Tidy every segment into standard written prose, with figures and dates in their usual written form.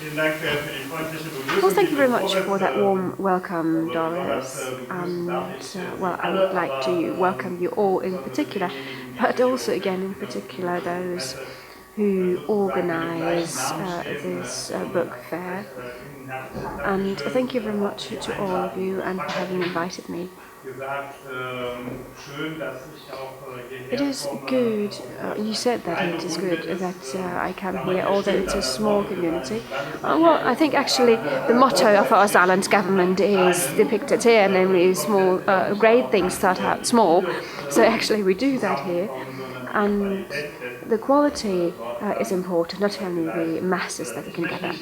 Well, thank you very much for that warm welcome, Doris. And well, I would like to welcome you all in particular, but also again in particular those who organise this book fair. And thank you very much to all of you and for having invited me. It is good, you said that it is good that I come here, although it's a small community. Well, I think actually the motto of our Saarland government is depicted here, namely small, great things start out small. So actually we do that here. And the quality is important, not only the masses that you can gather.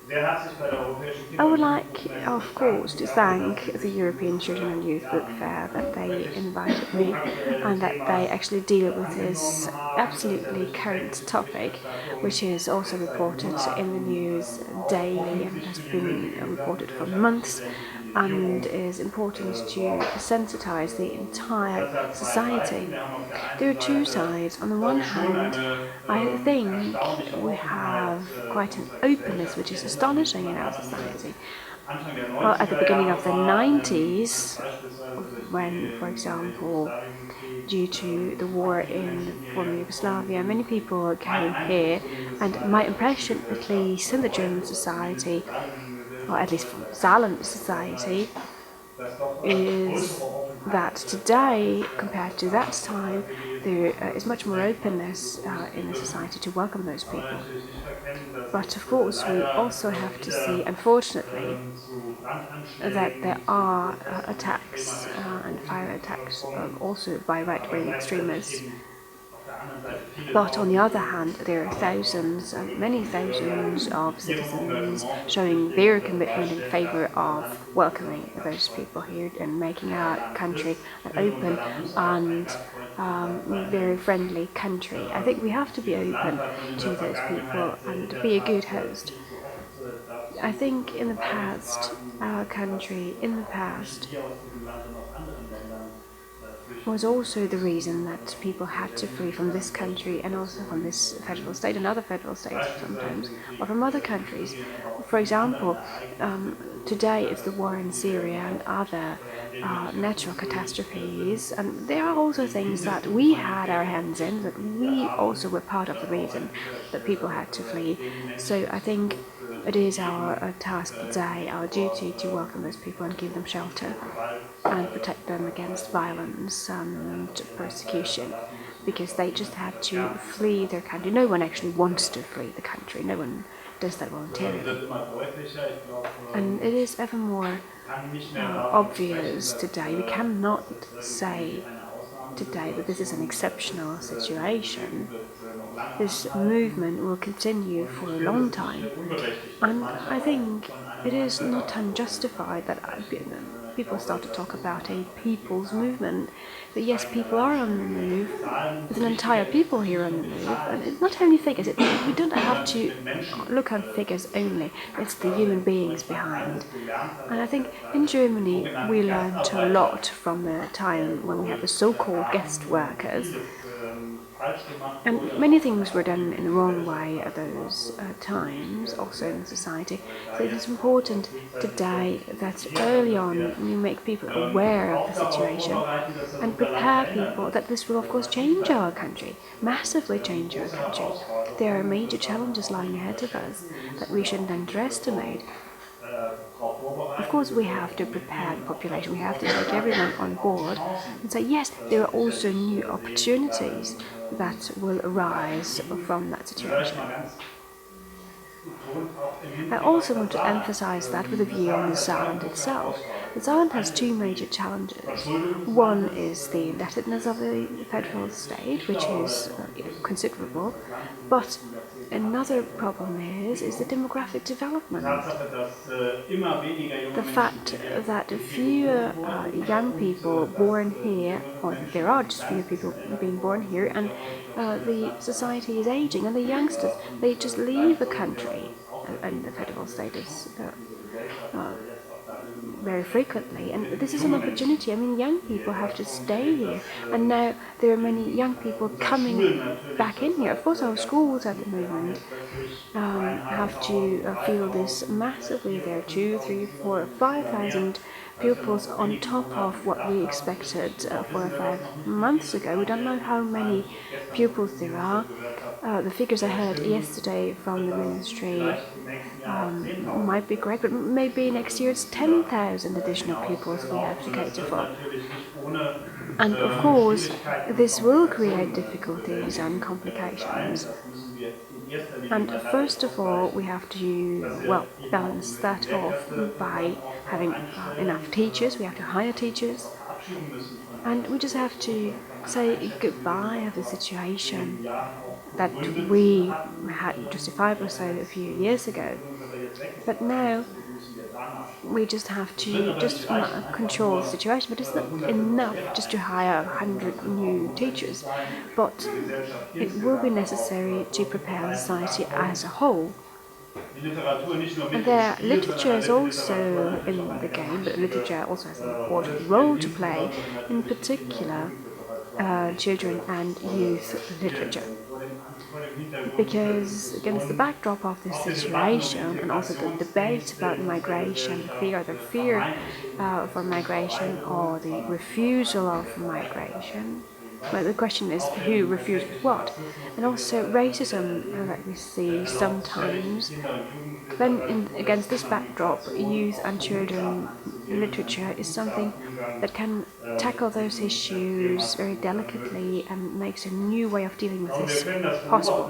I would like, of course, to thank the European Children and Youth Book Fair that they invited me and that they actually deal with this absolutely current topic, which is also reported in the news daily and has been reported for months, and is important to sensitize the entire society. There are two sides. On the one hand, I think we have quite an openness which is astonishing in our society. Well, at the beginning of the 90s, when, for example, due to the war in former Yugoslavia, many people came here, and my impression, at least in the German society, or at least from Saarland society, is that today, compared to that time, there is much more openness in the society to welcome those people. But of course, we also have to see, unfortunately, that there are attacks and fire attacks also by right-wing extremists. But on the other hand, there are thousands, many thousands of citizens showing their commitment in favour of welcoming those people here and making our country an open and very friendly country. I think we have to be open to those people and be a good host. I think in the past, our country, was also the reason that people had to flee from this country and also from this federal state and other federal states sometimes, or from other countries. For example, today it's the war in Syria and other natural catastrophes, and there are also things that we had our hands in, that we also were part of the reason that people had to flee. So I think it is our task today, our duty, to welcome those people and give them shelter and protect them against violence and persecution, because they just had to flee their country. No one actually wants to flee the country, no one does that voluntarily. And it is ever more obvious today. We cannot say today that this is an exceptional situation. This movement will continue for a long time, and I think it is not unjustified that people start to talk about a people's movement. But yes, people are on the move. There's an entire people here on the move, and it's not only figures. We don't have to look at figures only. It's the human beings behind. And I think in Germany we learned a lot from the time when we had the so-called guest workers. And many things were done in the wrong way at those times, also in society. So it is important today that early on you make people aware of the situation and prepare people that this will of course change our country, massively change our country. There are major challenges lying ahead of us that we shouldn't underestimate. Of course, we have to prepare the population, we have to take everyone on board and say, yes, there are also new opportunities that will arise from that situation. I also want to emphasize that with a view on the Saarland itself. The Saarland has two major challenges. One is the indebtedness of the federal state, which is considerable, but another problem is the demographic development. The fact that fewer young people born here, or there are just fewer people being born here, and the society is aging, and the youngsters, they just leave the country, and the federal state is very frequently, and this is an opportunity. I mean, young people have to stay here, and now there are many young people coming back in here. Of course, our schools at the moment have to feel this massively. There are 2, 3, 4, 5,000 pupils on top of what we expected 4 or 5 months ago. We don't know how many pupils there are. The figures I heard yesterday from the ministry might be correct, but maybe next year it's 10,000 additional pupils we have to cater for. And of course, this will create difficulties and complications. And first of all, we have to, balance that off by having enough teachers. We have to hire teachers. And we just have to say goodbye of the situation that we had justifiably so a few years ago. But now we just have to control the situation. But it's not enough just to hire 100 new teachers. But it will be necessary to prepare society as a whole. And their literature is also in the game, but literature also has an important role to play, in particular children and youth literature. Because against the backdrop of this situation, and also the debate about migration, the fear for migration or the refusal of migration, well, the question is who refuses what, and also racism that we see sometimes. Then, against this backdrop, youth and children literature is something that can tackle those issues very delicately and makes a new way of dealing with this possible.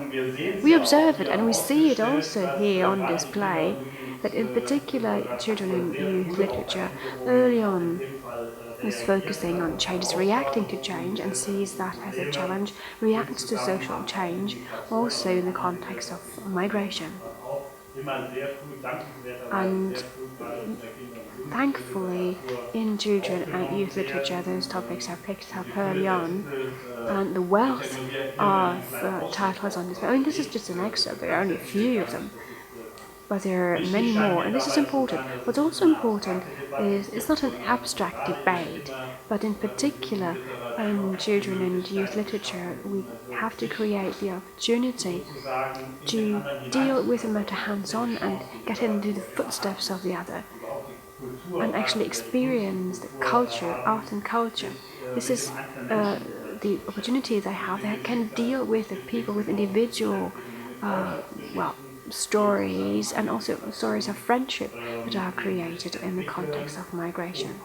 We observe it and we see it also here on display, that in particular children and youth literature early on is focusing on change, is reacting to change and sees that as a challenge, reacts to social change, also in the context of migration. And thankfully, in children and youth literature, those topics are picked up early on, and the wealth of titles on display. I mean, this is just an excerpt, there are only a few of them, but there are many more, and this is important. What's also important is it's not an abstract debate, but in particular in children and youth literature, we have to create the opportunity to deal with the matter hands-on and get into the footsteps of the other, and actually experience the culture, art and culture. This is the opportunity they have. They can deal with the people, with individual, stories, and also stories of friendship that are created in the context of migration.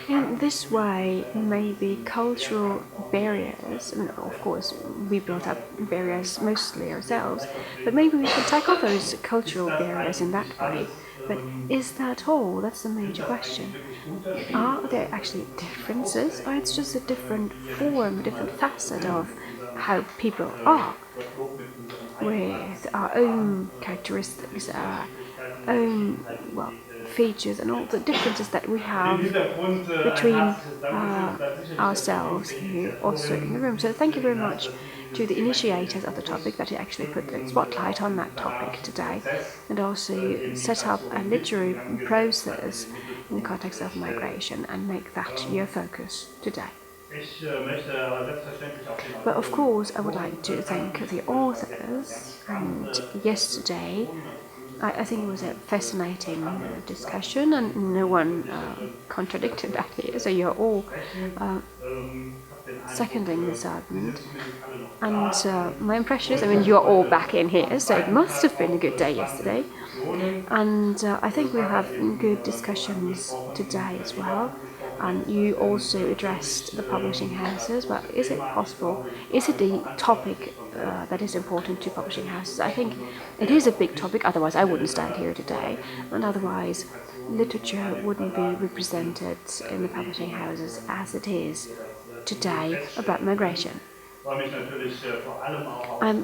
In this way, maybe cultural barriers, and of course we built up barriers mostly ourselves, but maybe we can tackle those cultural barriers in that way. But is that all? That's the major question. Are there actually differences, or it's just a different form, a different facet of how people are, with our own characteristics, our own, features, and all the differences that we have between ourselves here also in the room. So thank you very much to the initiators of the topic that actually put the spotlight on that topic today, and also set up a literary process in the context of migration and make that your focus today. But of course, I would like to thank the authors, and yesterday I think it was a fascinating discussion, and no one contradicted that here, so you're all seconding this argument. And my impression is, I mean, you're all back in here, so it must have been a good day yesterday. And I think we'll have good discussions today as well. And you also addressed the publishing houses. But is it possible? Is it the topic that is important to publishing houses? I think it is a big topic, otherwise I wouldn't stand here today. And otherwise, literature wouldn't be represented in the publishing houses as it is today about migration. I'm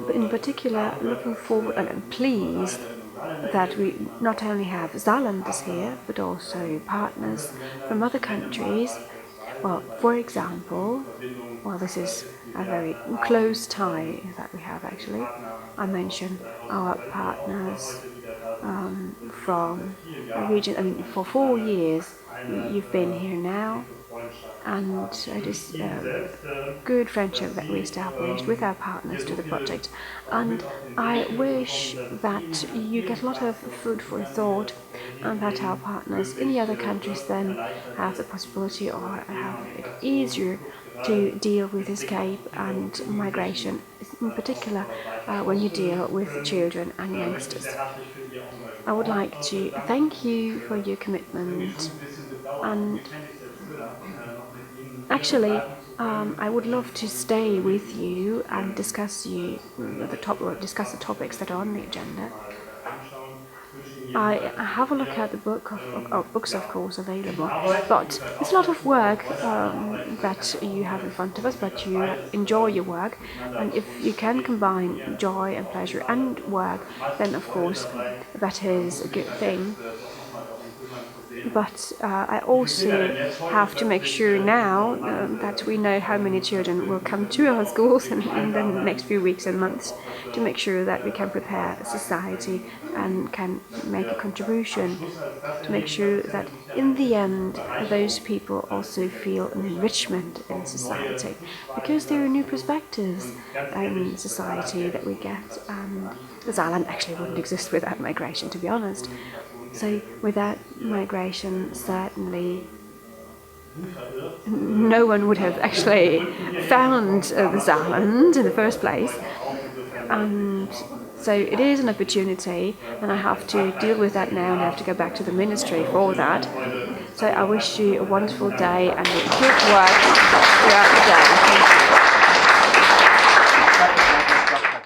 in particular looking forward and pleased that we not only have Saarlanders here, but also partners from other countries. Well, for example, this is a very close tie that we have actually. I mentioned our partners from a region. I mean, for 4 years you've been here now, and it is a good friendship that we established with our partners to the project, and I wish that you get a lot of food for thought, and that our partners in the other countries then have the possibility or have it easier to deal with escape and migration, in particular when you deal with children and youngsters. I would like to thank you for your commitment, and actually I would love to stay with you and discuss the topics that are on the agenda. I have a look at the books, of course, available, but it's a lot of work that you have in front of us, but you enjoy your work, and if you can combine joy and pleasure and work, then of course that is a good thing. But I also have to make sure now that we know how many children will come to our schools in the next few weeks and months, to make sure that we can prepare society and can make a contribution, to make sure that in the end those people also feel an enrichment in society, because there are new perspectives in society that we get, and the Saarland actually wouldn't exist without migration, to be honest. So without migration, certainly no one would have actually found the Saarland in the first place. And so it is an opportunity, and I have to deal with that now, and I have to go back to the ministry for that. So I wish you a wonderful day and good work throughout the day. Thank you.